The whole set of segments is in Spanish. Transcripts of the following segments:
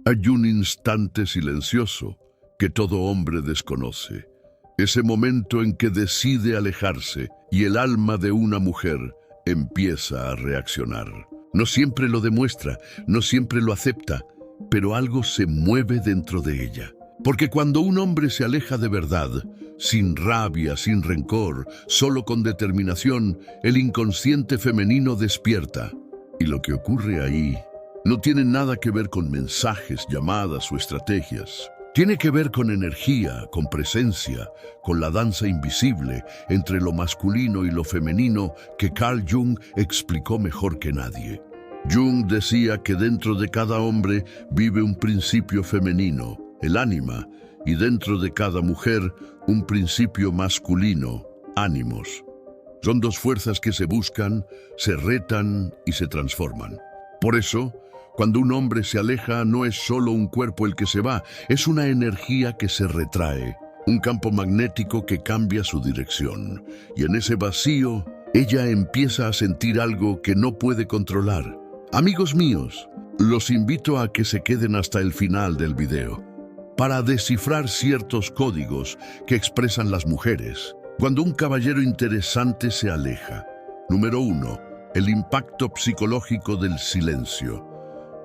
Hay un instante silencioso que todo hombre desconoce. Ese momento en que decide alejarse y el alma de una mujer empieza a reaccionar. No siempre lo demuestra, no siempre lo acepta, pero algo se mueve dentro de ella. Porque cuando un hombre se aleja de verdad, sin rabia, sin rencor, solo con determinación, el inconsciente femenino despierta. Y lo que ocurre ahí no tiene nada que ver con mensajes, llamadas o estrategias. Tiene que ver con energía, con presencia, con la danza invisible entre lo masculino y lo femenino que Carl Jung explicó mejor que nadie. Jung decía que dentro de cada hombre vive un principio femenino, el ánima, y dentro de cada mujer un principio masculino, ánimos. Son dos fuerzas que se buscan, se retan y se transforman. Por eso, cuando un hombre se aleja, no es solo un cuerpo el que se va, es una energía que se retrae, un campo magnético que cambia su dirección. Y en ese vacío, ella empieza a sentir algo que no puede controlar. Amigos míos, los invito a que se queden hasta el final del video para descifrar ciertos códigos que expresan las mujeres cuando un caballero interesante se aleja. Número 1. El impacto psicológico del silencio.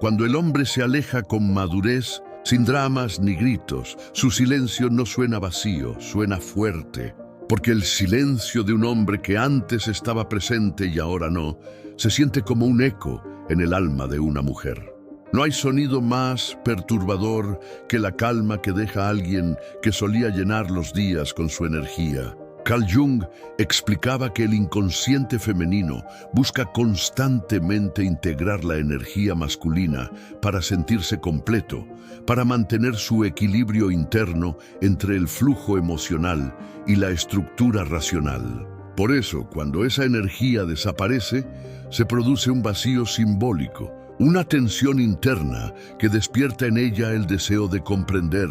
Cuando el hombre se aleja con madurez, sin dramas ni gritos, su silencio no suena vacío, suena fuerte. Porque el silencio de un hombre que antes estaba presente y ahora no, se siente como un eco en el alma de una mujer. No hay sonido más perturbador que la calma que deja a alguien que solía llenar los días con su energía. Carl Jung explicaba que el inconsciente femenino busca constantemente integrar la energía masculina para sentirse completo, para mantener su equilibrio interno entre el flujo emocional y la estructura racional. Por eso, cuando esa energía desaparece, se produce un vacío simbólico, una tensión interna que despierta en ella el deseo de comprender,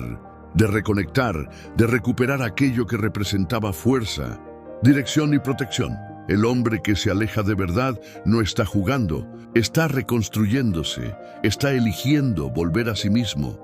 de reconectar, de recuperar aquello que representaba fuerza, dirección y protección. El hombre que se aleja de verdad no está jugando, está reconstruyéndose, está eligiendo volver a sí mismo,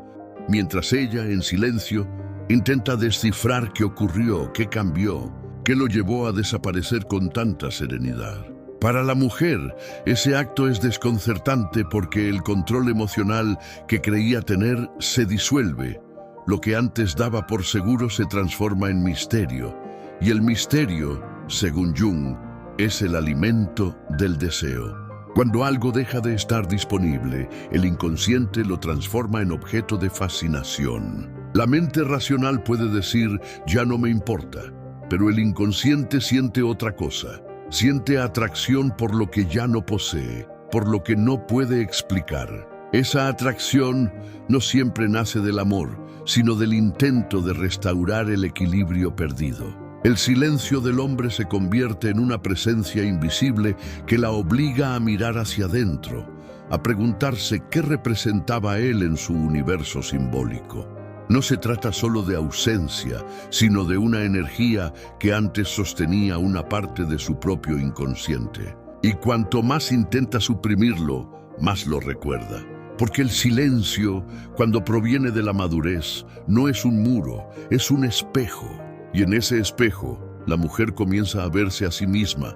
mientras ella, en silencio, intenta descifrar qué ocurrió, qué cambió, qué lo llevó a desaparecer con tanta serenidad. Para la mujer, ese acto es desconcertante porque el control emocional que creía tener se disuelve. Lo que antes daba por seguro se transforma en misterio, y el misterio, según Jung, es el alimento del deseo. Cuando algo deja de estar disponible, el inconsciente lo transforma en objeto de fascinación. La mente racional puede decir, ya no me importa, pero el inconsciente siente otra cosa. Siente atracción por lo que ya no posee, por lo que no puede explicar. Esa atracción no siempre nace del amor, sino del intento de restaurar el equilibrio perdido. El silencio del hombre se convierte en una presencia invisible que la obliga a mirar hacia adentro, a preguntarse qué representaba él en su universo simbólico. No se trata solo de ausencia, sino de una energía que antes sostenía una parte de su propio inconsciente. Y cuanto más intenta suprimirlo, más lo recuerda. Porque el silencio, cuando proviene de la madurez, no es un muro, es un espejo. Y en ese espejo, la mujer comienza a verse a sí misma,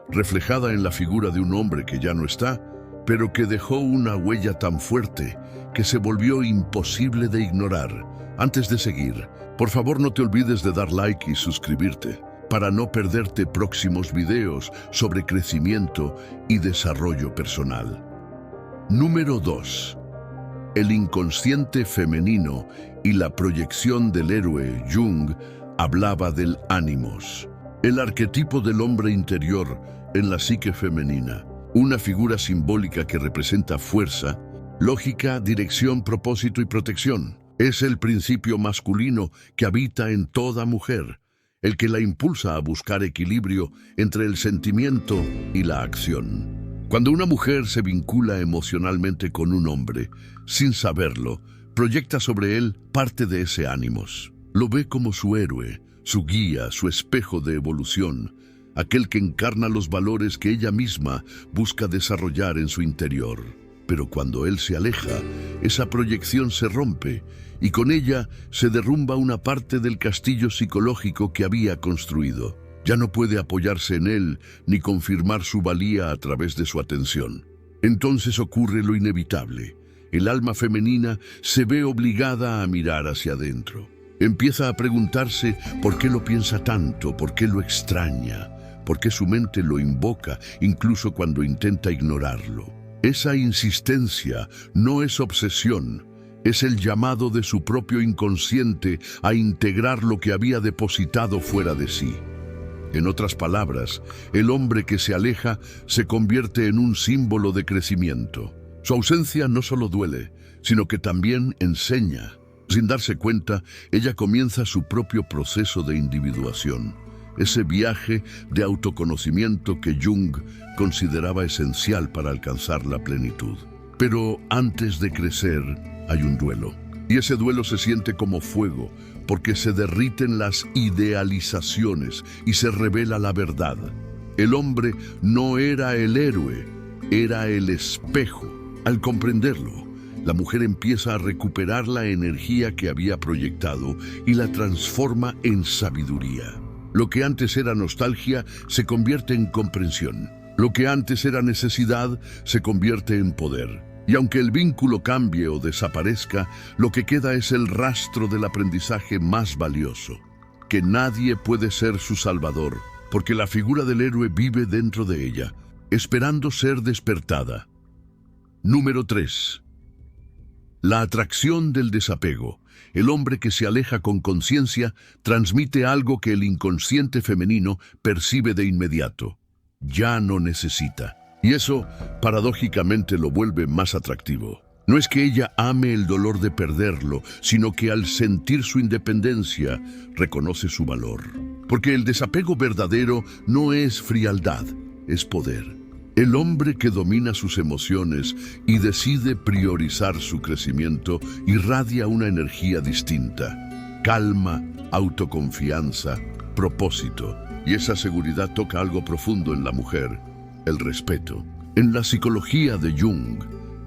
reflejada en la figura de un hombre que ya no está, pero que dejó una huella tan fuerte que se volvió imposible de ignorar. Antes de seguir, por favor no te olvides de dar like y suscribirte para no perderte próximos videos sobre crecimiento y desarrollo personal. Número 2. El inconsciente femenino y la proyección del héroe. Jung hablaba del ánimos, el arquetipo del hombre interior en la psique femenina, una figura simbólica que representa fuerza, lógica, dirección, propósito y protección. Es el principio masculino que habita en toda mujer, el que la impulsa a buscar equilibrio entre el sentimiento y la acción. Cuando una mujer se vincula emocionalmente con un hombre, sin saberlo, proyecta sobre él parte de ese ánimos. Lo ve como su héroe, su guía, su espejo de evolución, aquel que encarna los valores que ella misma busca desarrollar en su interior. Pero cuando él se aleja, esa proyección se rompe y con ella se derrumba una parte del castillo psicológico que había construido. Ya no puede apoyarse en él ni confirmar su valía a través de su atención. Entonces ocurre lo inevitable. El alma femenina se ve obligada a mirar hacia adentro. Empieza a preguntarse por qué lo piensa tanto, por qué lo extraña, por qué su mente lo invoca incluso cuando intenta ignorarlo. Esa insistencia no es obsesión, es el llamado de su propio inconsciente a integrar lo que había depositado fuera de sí. En otras palabras, el hombre que se aleja se convierte en un símbolo de crecimiento. Su ausencia no solo duele, sino que también enseña. Sin darse cuenta, ella comienza su propio proceso de individuación, ese viaje de autoconocimiento que Jung consideraba esencial para alcanzar la plenitud. Pero antes de crecer, hay un duelo. Y ese duelo se siente como fuego, porque se derriten las idealizaciones y se revela la verdad. El hombre no era el héroe, era el espejo. Al comprenderlo, la mujer empieza a recuperar la energía que había proyectado y la transforma en sabiduría. Lo que antes era nostalgia se convierte en comprensión. Lo que antes era necesidad se convierte en poder. Y aunque el vínculo cambie o desaparezca, lo que queda es el rastro del aprendizaje más valioso. Que nadie puede ser su salvador, porque la figura del héroe vive dentro de ella, esperando ser despertada. Número 3. La atracción del desapego. El hombre que se aleja con conciencia transmite algo que el inconsciente femenino percibe de inmediato. Ya no necesita. Y eso, paradójicamente, lo vuelve más atractivo. No es que ella ame el dolor de perderlo, sino que al sentir su independencia, reconoce su valor. Porque el desapego verdadero no es frialdad, es poder. El hombre que domina sus emociones y decide priorizar su crecimiento irradia una energía distinta. Calma, autoconfianza, propósito. Y esa seguridad toca algo profundo en la mujer, el respeto. En la psicología de Jung,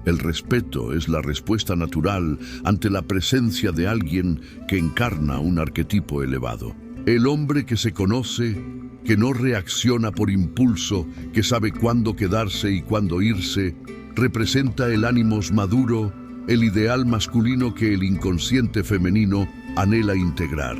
el respeto es la respuesta natural ante la presencia de alguien que encarna un arquetipo elevado. El hombre que se conoce, que no reacciona por impulso, que sabe cuándo quedarse y cuándo irse, representa el ánimos maduro, el ideal masculino que el inconsciente femenino anhela integrar.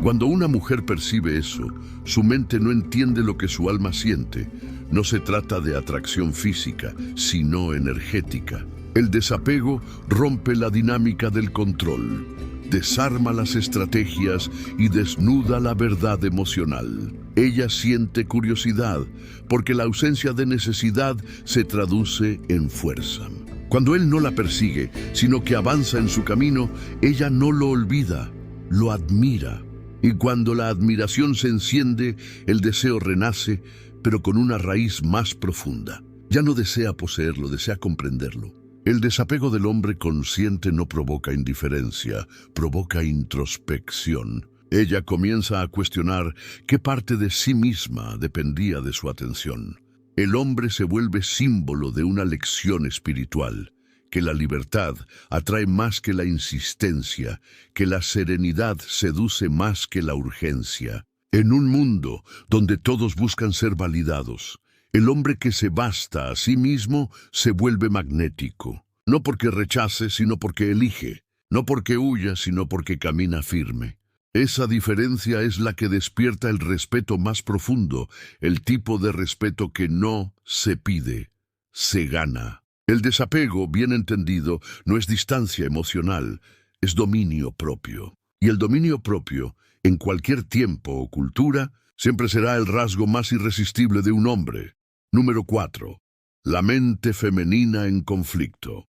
Cuando una mujer percibe eso, su mente no entiende lo que su alma siente. No se trata de atracción física, sino energética. El desapego rompe la dinámica del control, desarma las estrategias y desnuda la verdad emocional. Ella siente curiosidad, porque la ausencia de necesidad se traduce en fuerza. Cuando él no la persigue, sino que avanza en su camino, ella no lo olvida, lo admira. Y cuando la admiración se enciende, el deseo renace, pero con una raíz más profunda. Ya no desea poseerlo, desea comprenderlo. El desapego del hombre consciente no provoca indiferencia, provoca introspección. Ella comienza a cuestionar qué parte de sí misma dependía de su atención. El hombre se vuelve símbolo de una lección espiritual, que la libertad atrae más que la insistencia, que la serenidad seduce más que la urgencia. En un mundo donde todos buscan ser validados, el hombre que se basta a sí mismo se vuelve magnético. No porque rechace, sino porque elige. No porque huya, sino porque camina firme. Esa diferencia es la que despierta el respeto más profundo, el tipo de respeto que no se pide, se gana. El desapego, bien entendido, no es distancia emocional, es dominio propio. Y el dominio propio, en cualquier tiempo o cultura, siempre será el rasgo más irresistible de un hombre. Número 4. La mente femenina en conflicto.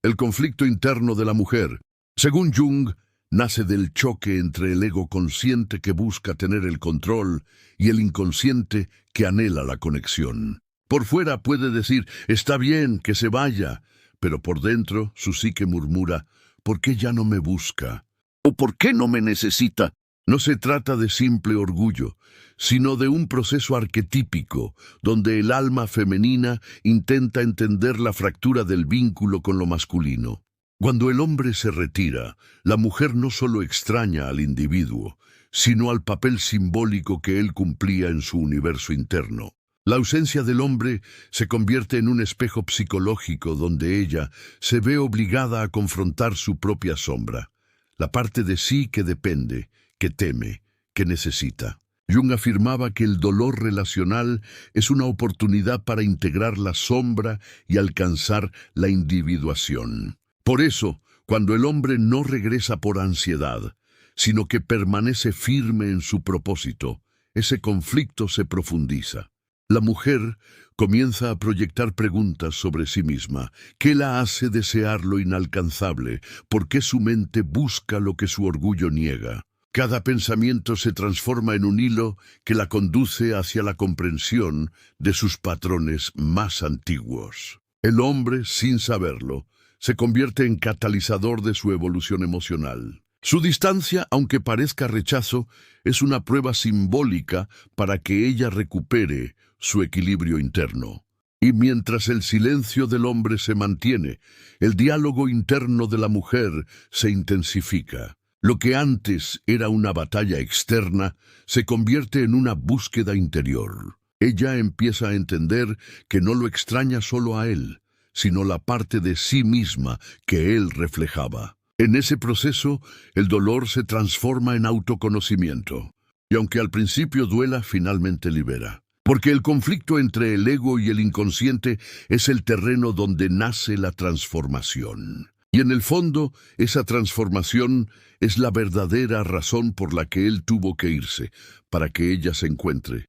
El conflicto interno de la mujer, según Jung, nace del choque entre el ego consciente que busca tener el control y el inconsciente que anhela la conexión. Por fuera puede decir, está bien, que se vaya, pero por dentro su psique murmura, ¿por qué ya no me busca? ¿O por qué no me necesita? No se trata de simple orgullo, sino de un proceso arquetípico, donde el alma femenina intenta entender la fractura del vínculo con lo masculino. Cuando el hombre se retira, la mujer no solo extraña al individuo, sino al papel simbólico que él cumplía en su universo interno. La ausencia del hombre se convierte en un espejo psicológico donde ella se ve obligada a confrontar su propia sombra, la parte de sí que depende, que teme, que necesita. Jung afirmaba que el dolor relacional es una oportunidad para integrar la sombra y alcanzar la individuación. Por eso, cuando el hombre no regresa por ansiedad, sino que permanece firme en su propósito, ese conflicto se profundiza. La mujer comienza a proyectar preguntas sobre sí misma. ¿Qué la hace desear lo inalcanzable? ¿Por qué su mente busca lo que su orgullo niega? Cada pensamiento se transforma en un hilo que la conduce hacia la comprensión de sus patrones más antiguos. El hombre, sin saberlo, se convierte en catalizador de su evolución emocional. Su distancia, aunque parezca rechazo, es una prueba simbólica para que ella recupere su equilibrio interno. Y mientras el silencio del hombre se mantiene, el diálogo interno de la mujer se intensifica. Lo que antes era una batalla externa se convierte en una búsqueda interior. Ella empieza a entender que no lo extraña solo a él, sino la parte de sí misma que él reflejaba. En ese proceso, el dolor se transforma en autoconocimiento, y aunque al principio duela, finalmente libera. Porque el conflicto entre el ego y el inconsciente es el terreno donde nace la transformación. Y en el fondo, esa transformación es la verdadera razón por la que él tuvo que irse, para que ella se encuentre.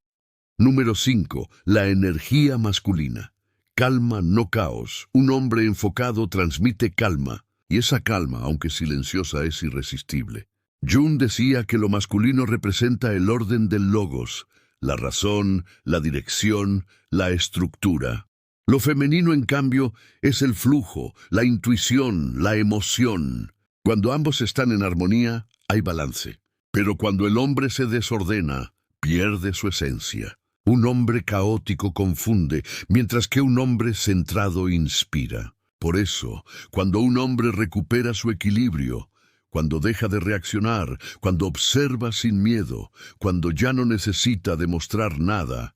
Número 5. La energía masculina. Calma, no caos. Un hombre enfocado transmite calma, y esa calma, aunque silenciosa, es irresistible. Jung decía que lo masculino representa el orden del logos, la razón, la dirección, la estructura. Lo femenino, en cambio, es el flujo, la intuición, la emoción. Cuando ambos están en armonía, hay balance. Pero cuando el hombre se desordena, pierde su esencia. Un hombre caótico confunde, mientras que un hombre centrado inspira. Por eso, cuando un hombre recupera su equilibrio, cuando deja de reaccionar, cuando observa sin miedo, cuando ya no necesita demostrar nada,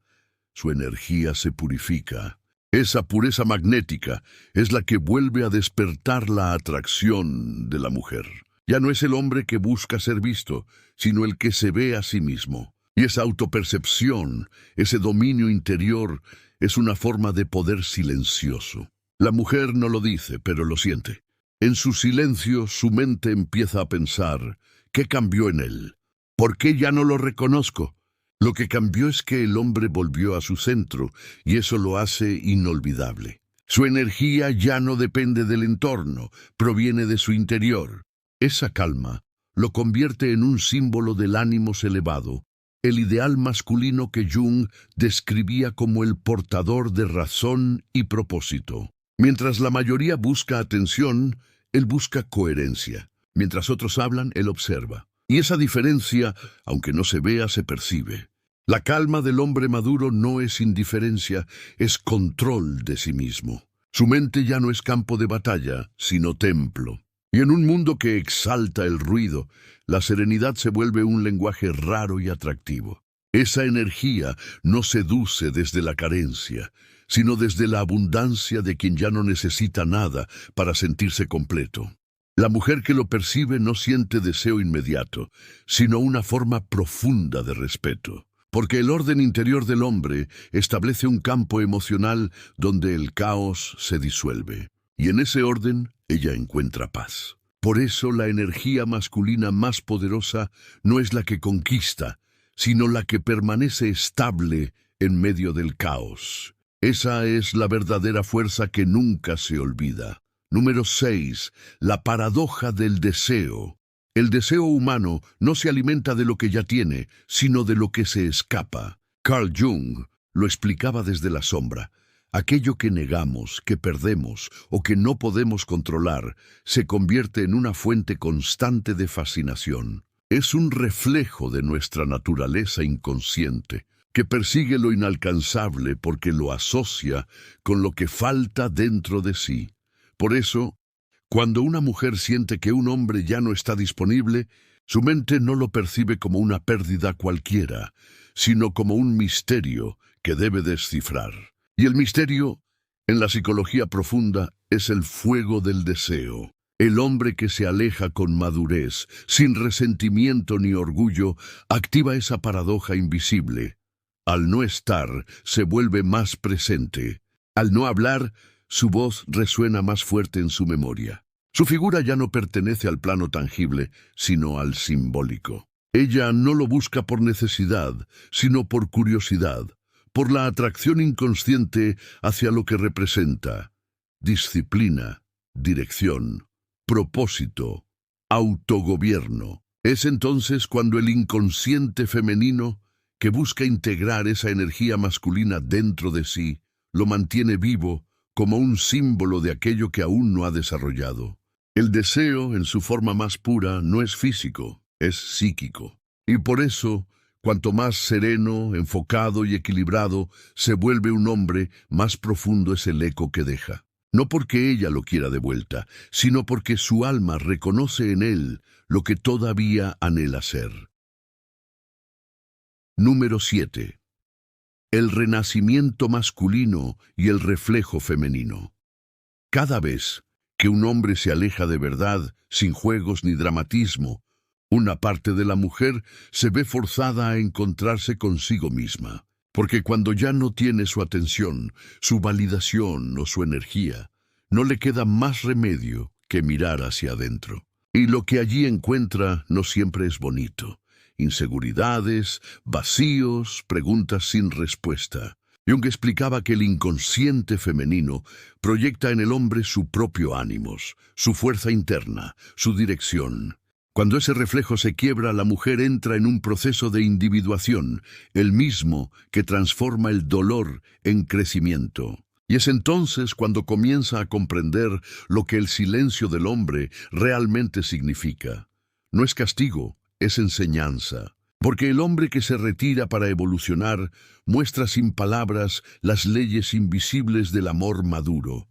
su energía se purifica. Esa pureza magnética es la que vuelve a despertar la atracción de la mujer. Ya no es el hombre que busca ser visto, sino el que se ve a sí mismo. Y esa autopercepción, ese dominio interior, es una forma de poder silencioso. La mujer no lo dice, pero lo siente. En su silencio, su mente empieza a pensar, ¿qué cambió en él? ¿Por qué ya no lo reconozco? Lo que cambió es que el hombre volvió a su centro, y eso lo hace inolvidable. Su energía ya no depende del entorno, proviene de su interior. Esa calma lo convierte en un símbolo del ánimo elevado, el ideal masculino que Jung describía como el portador de razón y propósito. Mientras la mayoría busca atención, él busca coherencia. Mientras otros hablan, él observa. Y esa diferencia, aunque no se vea, se percibe. La calma del hombre maduro no es indiferencia, es control de sí mismo. Su mente ya no es campo de batalla, sino templo. Y en un mundo que exalta el ruido, la serenidad se vuelve un lenguaje raro y atractivo. Esa energía no seduce desde la carencia, sino desde la abundancia de quien ya no necesita nada para sentirse completo. La mujer que lo percibe no siente deseo inmediato, sino una forma profunda de respeto. Porque el orden interior del hombre establece un campo emocional donde el caos se disuelve. Y en ese orden, ella encuentra paz. Por eso la energía masculina más poderosa no es la que conquista, sino la que permanece estable en medio del caos. Esa es la verdadera fuerza que nunca se olvida. Número 6. La paradoja del deseo. El deseo humano no se alimenta de lo que ya tiene, sino de lo que se escapa. Carl Jung lo explicaba desde la sombra. Aquello que negamos, que perdemos o que no podemos controlar, se convierte en una fuente constante de fascinación. es un reflejo de nuestra naturaleza inconsciente, que persigue lo inalcanzable porque lo asocia con lo que falta dentro de sí. Por eso, cuando una mujer siente que un hombre ya no está disponible, su mente no lo percibe como una pérdida cualquiera, sino como un misterio que debe descifrar. Y el misterio, en la psicología profunda, es el fuego del deseo. El hombre que se aleja con madurez, sin resentimiento ni orgullo, activa esa paradoja invisible. Al no estar, se vuelve más presente. Al no hablar, su voz resuena más fuerte en su memoria. Su figura ya no pertenece al plano tangible, sino al simbólico. Ella no lo busca por necesidad, sino por curiosidad, por la atracción inconsciente hacia lo que representa. Disciplina, dirección, propósito, autogobierno. Es entonces cuando el inconsciente femenino, que busca integrar esa energía masculina dentro de sí, lo mantiene vivo como un símbolo de aquello que aún no ha desarrollado. El deseo, en su forma más pura, no es físico, es psíquico. Y por eso, cuanto más sereno, enfocado y equilibrado se vuelve un hombre, más profundo es el eco que deja. No porque ella lo quiera de vuelta, sino porque su alma reconoce en él lo que todavía anhela ser. Número 7. El renacimiento masculino y el reflejo femenino. Cada vez que un hombre se aleja de verdad, sin juegos ni dramatismo, una parte de la mujer se ve forzada a encontrarse consigo misma. Porque cuando ya no tiene su atención, su validación o su energía, no le queda más remedio que mirar hacia adentro. Y lo que allí encuentra no siempre es bonito. Inseguridades, vacíos, preguntas sin respuesta. Jung explicaba que el inconsciente femenino proyecta en el hombre su propio ánimos, su fuerza interna, su dirección. Cuando ese reflejo se quiebra, la mujer entra en un proceso de individuación, el mismo que transforma el dolor en crecimiento. Y es entonces cuando comienza a comprender lo que el silencio del hombre realmente significa. No es castigo, es enseñanza. Porque el hombre que se retira para evolucionar muestra sin palabras las leyes invisibles del amor maduro.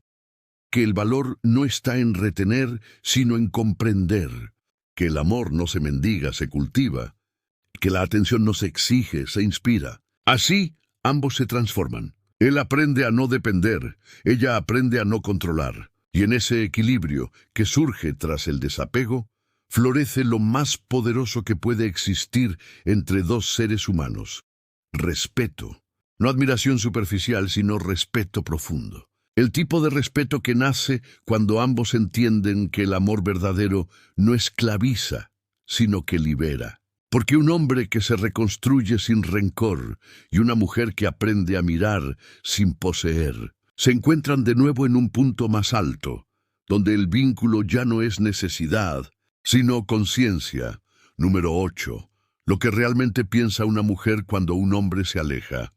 Que el valor no está en retener, sino en comprender. Que el amor no se mendiga, se cultiva. Que la atención no se exige, se inspira. Así, ambos se transforman. Él aprende a no depender, ella aprende a no controlar. Y en ese equilibrio que surge tras el desapego, florece lo más poderoso que puede existir entre dos seres humanos. Respeto. No admiración superficial, sino respeto profundo. El tipo de respeto que nace cuando ambos entienden que el amor verdadero no esclaviza, sino que libera. Porque un hombre que se reconstruye sin rencor y una mujer que aprende a mirar sin poseer, se encuentran de nuevo en un punto más alto, donde el vínculo ya no es necesidad, sino conciencia. Número 8. Lo que realmente piensa una mujer cuando un hombre se aleja.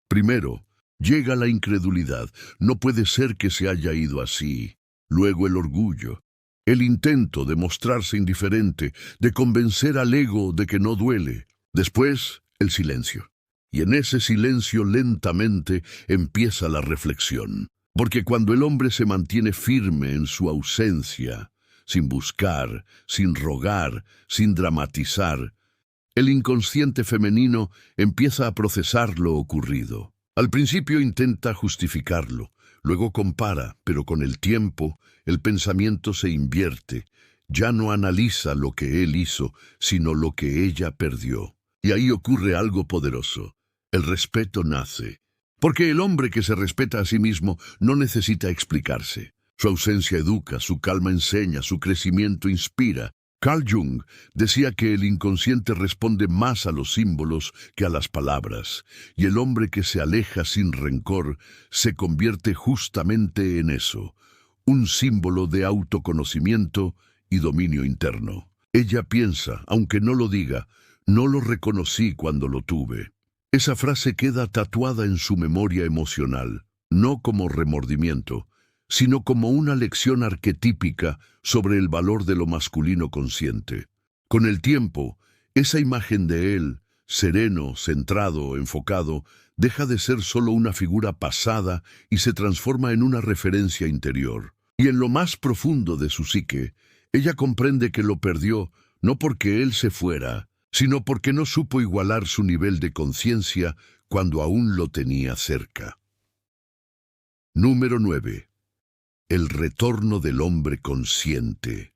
Primero, llega la incredulidad. No puede ser que se haya ido así. Luego el orgullo. El intento de mostrarse indiferente, de convencer al ego de que no duele. Después, el silencio. Y en ese silencio lentamente empieza la reflexión. Porque cuando el hombre se mantiene firme en su ausencia, sin buscar, sin rogar, sin dramatizar, el inconsciente femenino empieza a procesar lo ocurrido. Al principio intenta justificarlo, luego compara, pero con el tiempo el pensamiento se invierte. Ya no analiza lo que él hizo, sino lo que ella perdió. Y ahí ocurre algo poderoso. El respeto nace. Porque el hombre que se respeta a sí mismo no necesita explicarse. Su ausencia educa, su calma enseña, su crecimiento inspira. Carl Jung decía que el inconsciente responde más a los símbolos que a las palabras, y el hombre que se aleja sin rencor se convierte justamente en eso, un símbolo de autoconocimiento y dominio interno. Ella piensa, aunque no lo diga, no lo reconocí cuando lo tuve. Esa frase queda tatuada en su memoria emocional, no como remordimiento, sino como una lección arquetípica sobre el valor de lo masculino consciente. Con el tiempo, Esa imagen de él, sereno, centrado, enfocado, deja de ser solo una figura pasada y se transforma en una referencia interior. Y en lo más profundo de su psique, ella comprende que lo perdió no porque él se fuera, sino porque no supo igualar su nivel de conciencia cuando aún lo tenía cerca. Número 9. El retorno del hombre consciente.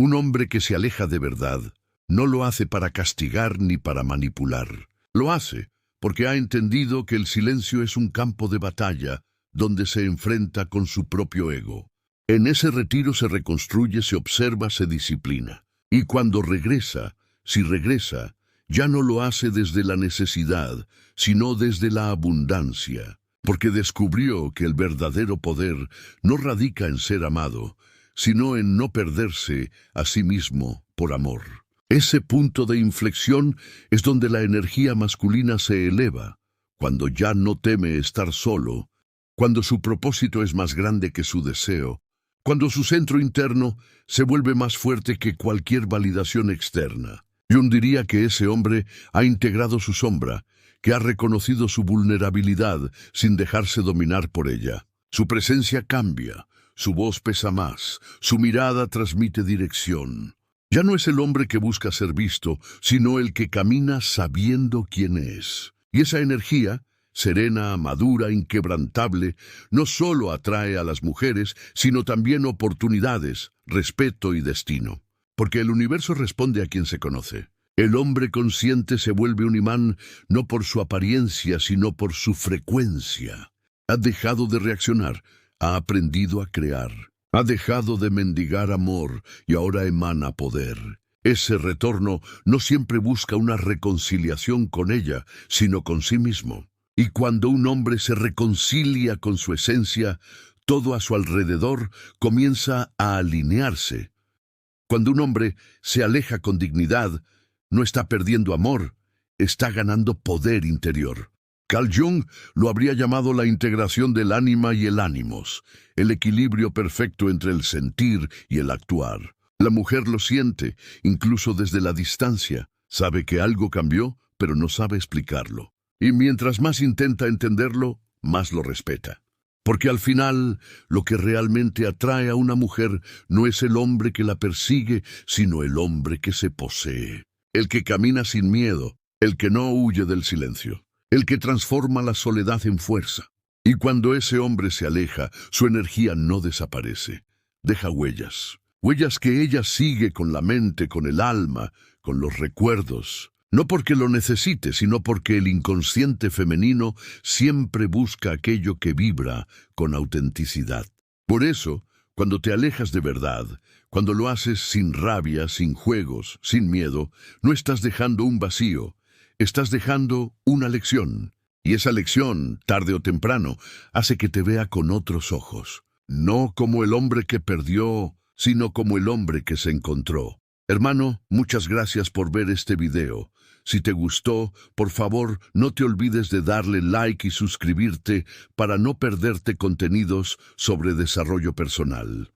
Un hombre que se aleja de verdad no lo hace para castigar ni para manipular. Lo hace porque ha entendido que el silencio es un campo de batalla donde se enfrenta con su propio ego. En ese retiro se reconstruye, se observa, se disciplina. Y cuando regresa, si regresa, ya no lo hace desde la necesidad, sino desde la abundancia, porque descubrió que el verdadero poder no radica en ser amado, sino en no perderse a sí mismo por amor. Ese punto de inflexión es donde la energía masculina se eleva, cuando ya no teme estar solo, cuando su propósito es más grande que su deseo, cuando su centro interno se vuelve más fuerte que cualquier validación externa. Jung diría que ese hombre ha integrado su sombra, que ha reconocido su vulnerabilidad sin dejarse dominar por ella. Su presencia cambia, su voz pesa más, su mirada transmite dirección. Ya no es el hombre que busca ser visto, sino el que camina sabiendo quién es. Y esa energía, serena, madura, inquebrantable, no solo atrae a las mujeres, sino también oportunidades, respeto y destino. Porque el universo responde a quien se conoce. El hombre consciente se vuelve un imán no por su apariencia, sino por su frecuencia. Ha dejado de reaccionar, ha aprendido a crear. Ha dejado de mendigar amor y ahora emana poder. Ese retorno no siempre busca una reconciliación con ella, sino con sí mismo. Y cuando un hombre se reconcilia con su esencia, todo a su alrededor comienza a alinearse. Cuando un hombre se aleja con dignidad, no está perdiendo amor, está ganando poder interior. Carl Jung lo habría llamado la integración del ánima y el ánimos, el equilibrio perfecto entre el sentir y el actuar. La mujer lo siente, incluso desde la distancia. Sabe que algo cambió, pero no sabe explicarlo. Y mientras más intenta entenderlo, más lo respeta. Porque al final, lo que realmente atrae a una mujer no es el hombre que la persigue, sino el hombre que se posee. El que camina sin miedo, el que no huye del silencio. El que transforma la soledad en fuerza. Y cuando ese hombre se aleja, su energía no desaparece. Deja huellas. Huellas que ella sigue con la mente, con el alma, con los recuerdos. No porque lo necesite, sino porque el inconsciente femenino siempre busca aquello que vibra con autenticidad. Por eso, cuando te alejas de verdad, cuando lo haces sin rabia, sin juegos, sin miedo, no estás dejando un vacío. Estás dejando una lección, y esa lección, tarde o temprano, hace que te vea con otros ojos. No como el hombre que perdió, sino como el hombre que se encontró. Hermano, muchas gracias por ver este video. Si te gustó, por favor, no te olvides de darle like y suscribirte para no perderte contenidos sobre desarrollo personal.